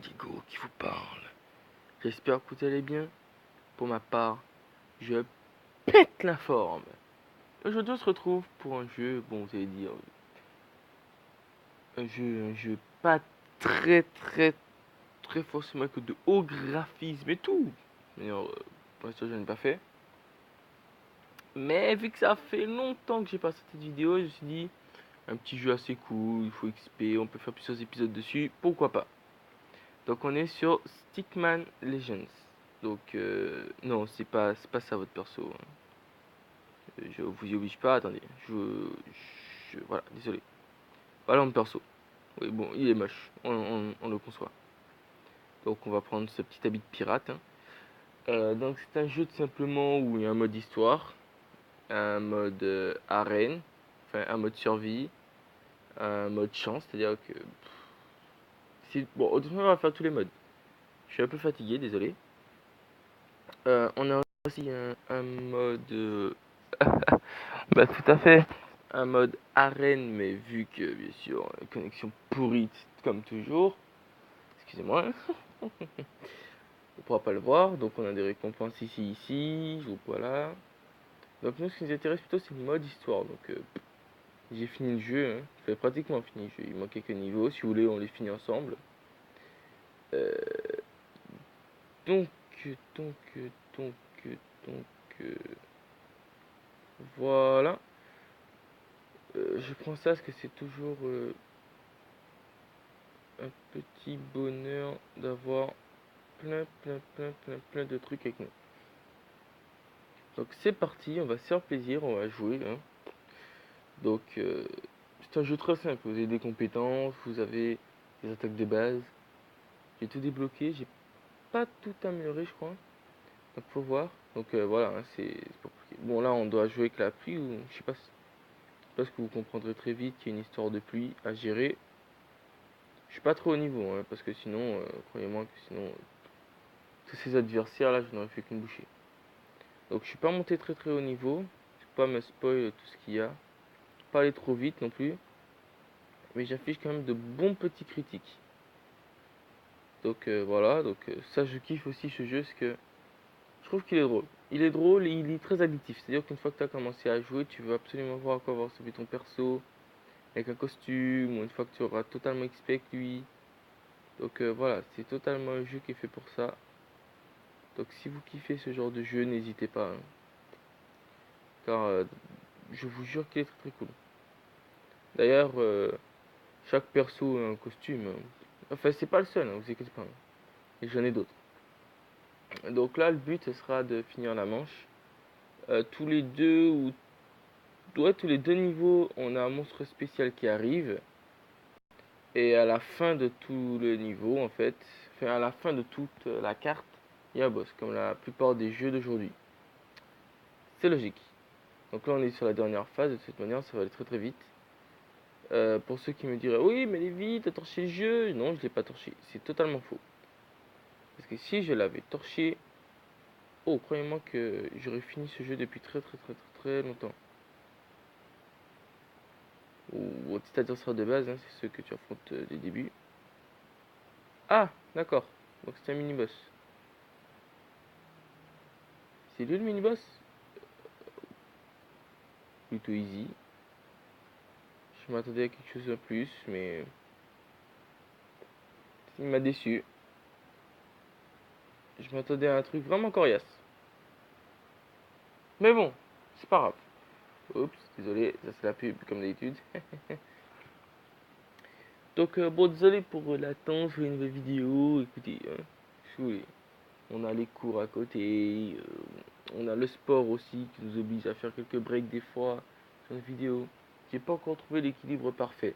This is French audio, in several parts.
Diego qui vous parle. J'espère que vous allez bien. Pour ma part, je pète la forme. Aujourd'hui, on se retrouve pour un jeu, bon, vous allez dire, un jeu pas très forcément que de haut graphisme et tout. D'ailleurs, pour l'instant, je n'ai pas fait. Mais vu que ça fait longtemps que j'ai pas sorti de vidéo, je me suis dit, un petit jeu assez cool, il faut XP, on peut faire plusieurs épisodes dessus, pourquoi pas. Donc on est sur Stickman Legends. Donc non, c'est pas ça votre perso. Je vous y oblige pas, attendez. Voilà, désolé. Voilà mon perso. Oui, bon, il est moche, on le conçoit. Donc on va prendre ce petit habit de pirate. Donc c'est un jeu tout simplement où il y a un mode histoire, un mode arène, enfin un mode survie, un mode chance, c'est-à-dire que bon, on va faire tous les modes. Je suis un peu fatigué, désolé. On a aussi un mode bah tout à fait, un mode arène, mais vu que bien sûr connexion pourrite comme toujours, excusez-moi, on ne pourra pas le voir, donc on a des récompenses ici, voilà. Donc nous ce qui nous intéresse plutôt c'est le mode histoire, donc j'ai fini le jeu, hein. J'ai pratiquement fini le jeu, il manque quelques niveaux, si vous voulez on les finit ensemble. Euh, donc, donc, donc, donc, voilà. Je prends ça parce que c'est toujours un petit bonheur d'avoir plein de trucs avec nous. Donc c'est parti, on va se faire plaisir, on va jouer. Hein. Donc c'est un jeu très simple, vous avez des compétences, vous avez des attaques de base. J'ai tout débloqué, j'ai pas tout amélioré je crois. Donc faut voir. Donc voilà, hein, c'est pas compliqué. Bon là on doit jouer avec la pluie ou je sais pas. Parce que vous comprendrez très vite qu'il y a une histoire de pluie à gérer. Je suis pas trop au niveau, hein, parce que sinon, croyez-moi que sinon, tous ces adversaires là, je n'aurais fait qu'une bouchée. Donc je suis pas monté très haut niveau. Je peux pas me spoil tout ce qu'il y a. Pas aller trop vite non plus. Mais j'affiche quand même de bons petits critiques. Donc voilà, donc ça je kiffe aussi ce jeu parce que je trouve qu'il est drôle. Il est drôle et il est très addictif. C'est-à-dire qu'une fois que tu as commencé à jouer, tu veux absolument voir à quoi va ressembler ton perso. Avec un costume, ou une fois que tu auras totalement XP avec lui. Donc voilà, c'est totalement un jeu qui est fait pour ça. Donc si vous kiffez ce genre de jeu, n'hésitez pas. Hein. Car je vous jure qu'il est très cool. D'ailleurs, chaque perso a un costume. Hein. Enfin, c'est pas le seul, hein, vous inquiétez pas. Hein. Et j'en ai d'autres. Donc là, le but, ce sera de finir la manche. Tous les deux ou tous les deux niveaux, on a un monstre spécial qui arrive. Et à la fin de tout le niveau, en fait, enfin à la fin de toute la carte, il y a un boss, comme la plupart des jeux d'aujourd'hui. C'est logique. Donc là, on est sur la dernière phase. De cette manière, ça va aller très vite. Pour ceux qui me diraient, oui, mais Lévi, t'as torché le jeu. Non, je l'ai pas torché. C'est totalement faux. Parce que si je l'avais torché, oh, croyez-moi que j'aurais fini ce jeu depuis très longtemps. Ou petit adversaire de base, hein, c'est ceux que tu affrontes dès le début. Ah, d'accord. Donc c'est un mini-boss. C'est lui le mini-boss? Plutôt easy. Je m'attendais à quelque chose de plus, mais il m'a déçu. Je m'attendais à un truc vraiment coriace. Mais bon, c'est pas grave. Oups, désolé, ça c'est la pub comme d'habitude. Donc bon, désolé pour l'attente sur une nouvelle vidéo. Écoutez, hein, oui, on a les cours à côté, on a le sport aussi qui nous oblige à faire quelques breaks des fois sur une vidéo. J'ai pas encore trouvé l'équilibre parfait.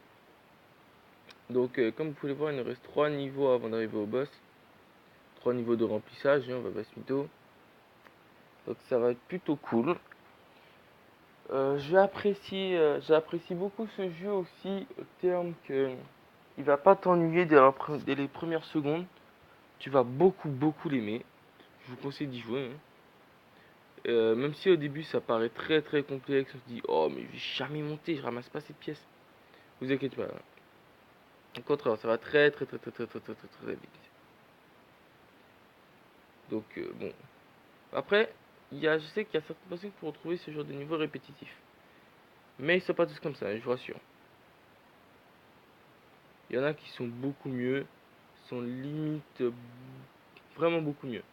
Donc comme vous pouvez voir, il nous reste 3 niveaux avant d'arriver au boss. 3 niveaux de remplissage, hein, on va pas se mytho. Donc ça va être plutôt cool. J'apprécie beaucoup ce jeu aussi au terme que il va pas t'ennuyer dès les premières secondes. Tu vas beaucoup l'aimer. Je vous conseille d'y jouer. Hein. Même si au début ça paraît très complexe, on se dit oh mais je vais jamais monter, je ramasse pas cette pièce. Vous inquiétez pas. Hein. Au contraire, ça va très vite. Donc bon. Après, je sais qu'il y a certaines personnes pour retrouver ce genre de niveau répétitif. Mais ils sont pas tous comme ça, je vous rassure. Il y en a qui sont beaucoup mieux, sont limite vraiment beaucoup mieux.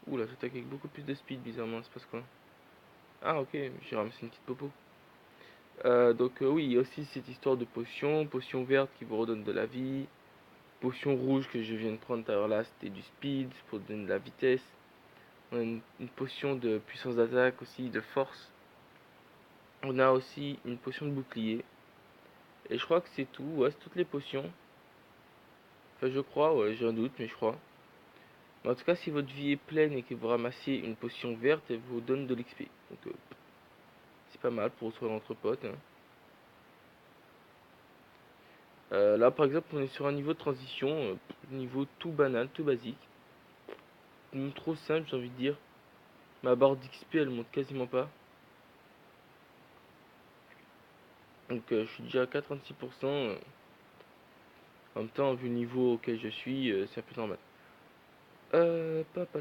Ouh là, j'attaque avec beaucoup plus de speed, bizarrement, c'est parce quoi? Ah ok, j'ai ramassé une petite popo. Donc oui, il y a aussi cette histoire de potion, potion verte qui vous redonne de la vie, potion rouge que je viens de prendre tout à l'heure là, c'était du speed pour donner de la vitesse. On a une potion de puissance d'attaque aussi, de force. On a aussi une potion de bouclier. Et je crois que c'est tout, ouais, c'est toutes les potions. Enfin je crois, ouais, j'ai un doute, mais je crois. Mais en tout cas, si votre vie est pleine et que vous ramassiez une potion verte, elle vous donne de l'XP. Donc c'est pas mal pour retrouver entre potes, hein. Là par exemple on est sur un niveau de transition, niveau tout banal, tout basique. Trop simple j'ai envie de dire. Ma barre d'XP elle monte quasiment pas. Donc je suis déjà à 86%. En même temps vu le niveau auquel je suis, c'est un peu normal. Papa.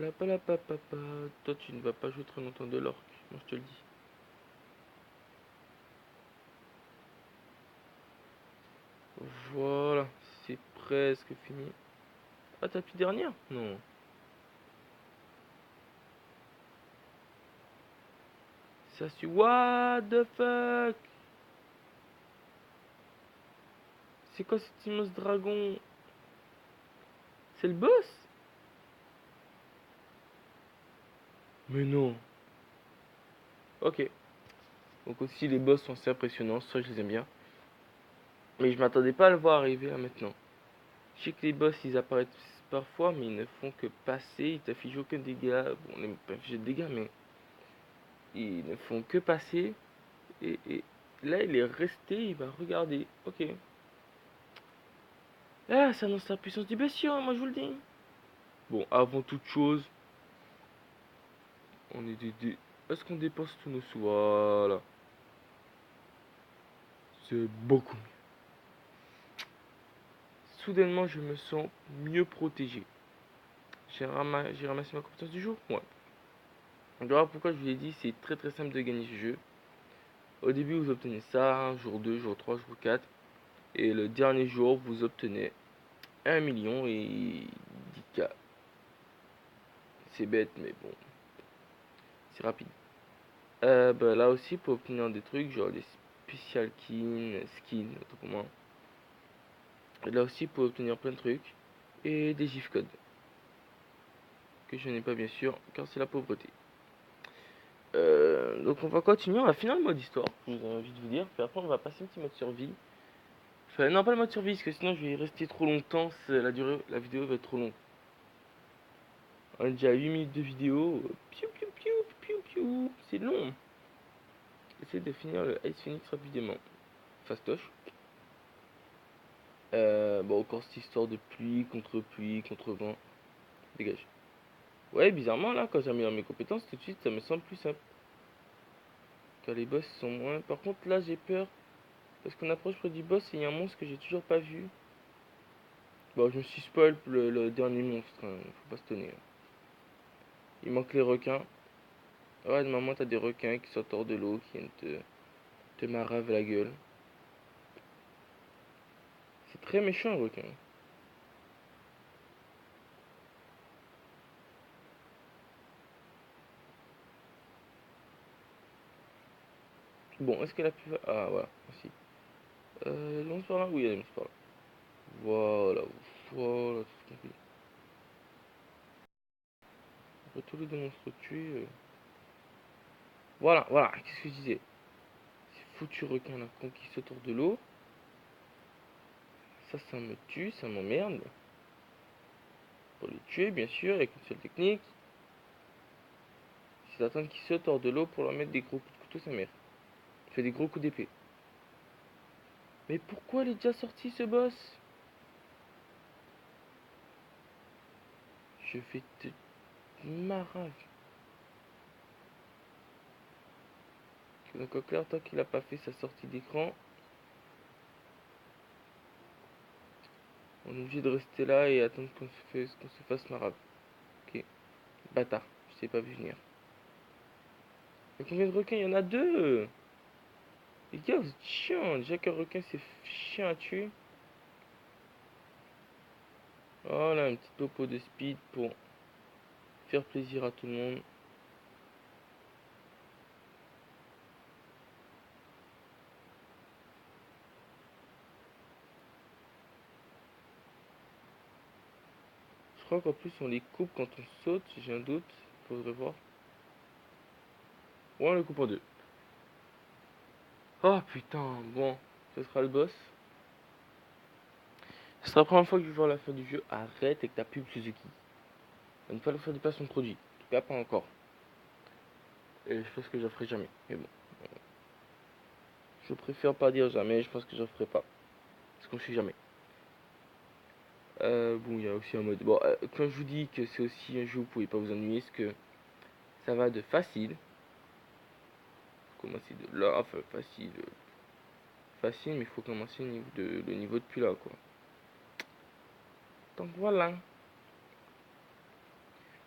Toi tu ne vas pas jouer très longtemps de l'orque, moi je te le dis. Voilà, c'est presque fini. Ah t'as plus dernière? Non. Ça suit. What the fuck? C'est quoi cet immense dragon? C'est le boss? Mais non. Ok. Donc aussi les boss sont assez impressionnants, ça je les aime bien. Mais je m'attendais pas à le voir arriver là maintenant. Je sais que les boss ils apparaissent parfois mais ils ne font que passer, ils t'affichent aucun dégât. Bon, on n'est pas affiché de dégâts mais ils ne font que passer. Et là il est resté, il va regarder. Ok. Ah, ça annonce la puissance du bestiau, moi je vous le dis. Bon, avant toute chose, on est des... Est-ce qu'on dépense tous nos sous? Voilà. C'est beaucoup mieux. Soudainement, je me sens mieux protégé. J'ai ramassé ma compétence du jour? Ouais. Donc voilà pourquoi je vous ai dit, c'est très très simple de gagner ce jeu. Au début, vous obtenez ça, jour 2, jour 3, jour 4. Et le dernier jour, vous obtenez 1 million et 10K. C'est bête, mais bon, c'est rapide. Bah, là aussi, pour obtenir des trucs, genre des special skins, autrement. Et là aussi, pour obtenir plein de trucs. Et des GIF codes. Que je n'ai pas, bien sûr, car c'est la pauvreté. Donc on va continuer, on va finir le mode histoire, j'ai envie de vous dire. Puis après on va passer un petit mode survie. Enfin non pas le mode survie, parce que sinon je vais y rester trop longtemps, la vidéo va être trop longue. On a déjà 8 minutes de vidéo. C'est long. J'essaie de finir le Ice Phoenix rapidement. Fastoche. Bon encore cette histoire de pluie, contre vent. Dégage. Ouais bizarrement là quand j'ai mes compétences tout de suite ça me semble plus simple. Car les boss sont moins. Par contre là j'ai peur. Parce qu'on approche près du boss et il y a un monstre que j'ai toujours pas vu. Bon, je me suis spoil le dernier monstre, hein, faut pas se tenir. Il manque les requins. Ouais, normalement t'as des requins qui sortent hors de l'eau, qui viennent te marave la gueule. C'est très méchant un requin. Bon, est-ce qu'elle a pu... Ah, voilà, merci. Il y a des monstres par là? Oui, il y a des monstres par là. Voilà, voilà, tout compris. Après tous les deux monstres tués... Voilà, qu'est-ce que je disais? Ces foutus requins là, qui sautent hors de l'eau. Ça me tue, ça m'emmerde. Pour les tuer, bien sûr, avec une seule technique. C'est d'attendre qu'ils sautent hors de l'eau pour leur mettre des gros coups de couteau, sa mère. Fait des gros coups d'épée. Mais pourquoi il est déjà sorti ce boss? Je vais te marave. Donc au clair, tant qu'il a pas fait sa sortie d'écran, on est obligé de rester là et attendre qu'on se fasse marave. Ok. bâtard, je t'ai pas vu venir. Il y a combien de requins? Il y en a 2. Les gars, vous êtes chiants. Déjà qu'un requin, c'est chiant à tuer. Voilà, un petit topo de speed pour faire plaisir à tout le monde. Je crois qu'en plus, on les coupe quand on saute, si j'ai un doute. Faudrait voir. Ouais, on les coupe en 2. Oh putain, bon, ce sera le boss. Ce sera la première fois que je vais voir la fin du jeu. Arrête avec ta pub Suzuki. Il ne fallait faire du placement de produit. En tout cas, pas encore. Et je pense que je ferai jamais. Mais bon. Je préfère pas dire jamais, je pense que je ferai pas. Parce qu'on sait jamais. Bon, il y a aussi un mode. Bon, quand je vous dis que c'est aussi un jeu où vous pouvez pas vous ennuyer, c'est que ça va de facile. Commencer de là, enfin facile. Facile, mais il faut commencer le niveau depuis là, quoi. Donc voilà.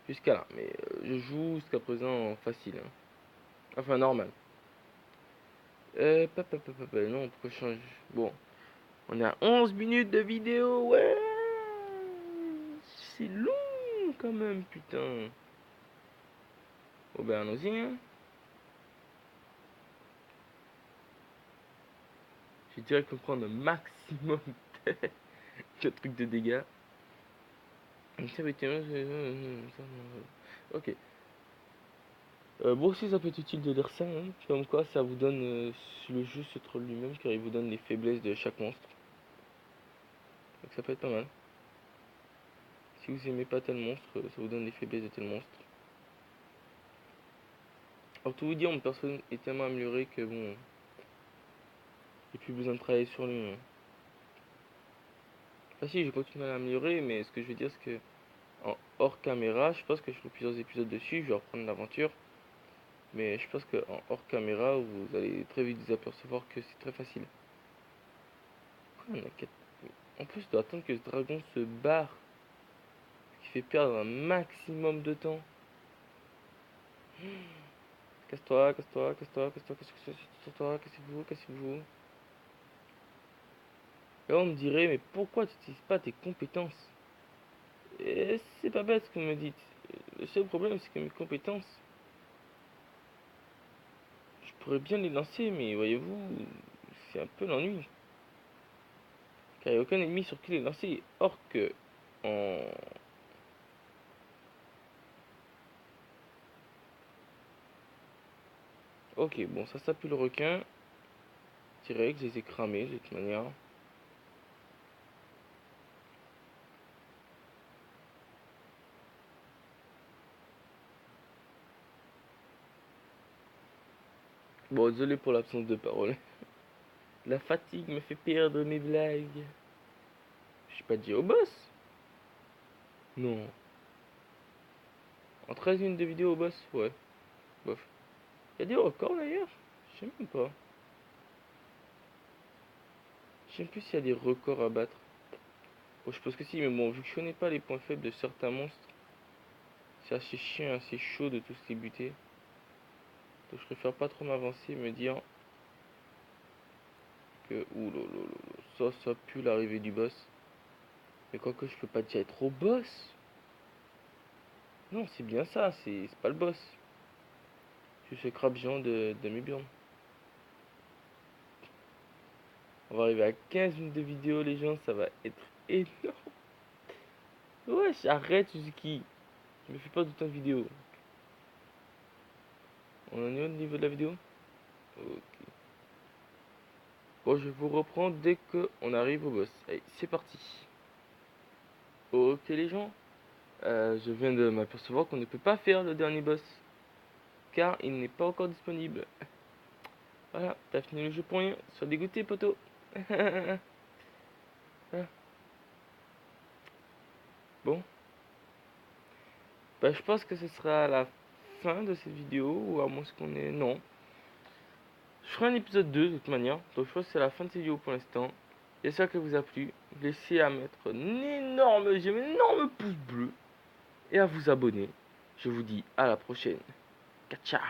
Jusqu'à là. Mais je joue jusqu'à présent en facile. Hein. Enfin, normal. Non, pourquoi je change? Bon, on est à 11 minutes de vidéo, ouais. C'est long quand même, putain. Bon ben allons-y, hein. Je vais direct prendre un maximum de trucs de dégâts. Ok. Bon, si ça peut être utile de lire ça, hein. Comme quoi ça vous donne le jeu se troll lui-même car il vous donne les faiblesses de chaque monstre. Donc ça peut être pas mal. Si vous aimez pas tel monstre, ça vous donne les faiblesses de tel monstre. Alors tout vous dire, mon personnage est tellement amélioré que bon, j'ai plus besoin de travailler sur lui. Hein. Enfin si, je continue à l'améliorer, mais ce que je veux dire, c'est que en hors caméra, je pense que je ferai plusieurs épisodes dessus, je vais reprendre l'aventure. Mais je pense qu'en hors caméra, vous allez très vite vous apercevoir que c'est très facile. Pourquoi on a 4... En plus, je dois attendre que ce dragon se barre. Ce qui fait perdre un maximum de temps. Casse-toi, casse-toi, casse-toi, casse-toi, casse-toi, cassez-vous, cassez-vous. Et là, on me dirait, mais pourquoi tu n'utilises pas tes compétences? Et c'est pas bête ce que vous me dites. Le seul problème, c'est que mes compétences, je pourrais bien les lancer, mais voyez-vous, c'est un peu l'ennui. Car il n'y a aucun ennemi sur qui les lancer. Or que, en... Ok, bon, ça pue le requin. Direct, je les ai cramés de toute manière. Bon, désolé pour l'absence de parole. La fatigue me fait perdre mes blagues. Je suis pas dit au boss. Non. En 13 minutes de vidéo au boss, ouais. Bof. Il y a des records d'ailleurs. Je sais même pas. Je sais même plus s'il y a des records à battre. Bon, je pense que si, mais bon, vu que je connais pas les points faibles de certains monstres, c'est assez chiant, assez chaud de tous les buter. Donc je préfère pas trop m'avancer et me dire que, ça pue l'arrivée du boss. Mais quoique je peux pas déjà être au boss. Non, c'est bien ça, c'est pas le boss. Je suis ce crabe géant de Demi-Burn. On va arriver à 15 minutes de vidéo, les gens, ça va être énorme. Ouais, j'arrête, Suzuki. Je me fais pas d'autant de vidéos. On en est au niveau de la vidéo? Ok. Bon, je vous reprends dès qu'on arrive au boss. Allez, c'est parti. Ok, les gens. Je viens de m'apercevoir qu'on ne peut pas faire le dernier boss. Car il n'est pas encore disponible. Voilà, t'as fini le jeu pour rien. Sois dégoûté, poteau. Voilà. Bon. Bah, je pense que ce sera la fin de cette vidéo. Ou à moins qu'on ait... Non. Je ferai un épisode 2 de toute manière. Donc je pense que c'est la fin de cette vidéo pour l'instant. J'espère qu'elle vous a plu. Laissez à mettre un énorme j'aime, un énorme pouce bleu. Et à vous abonner. Je vous dis à la prochaine. Ciao.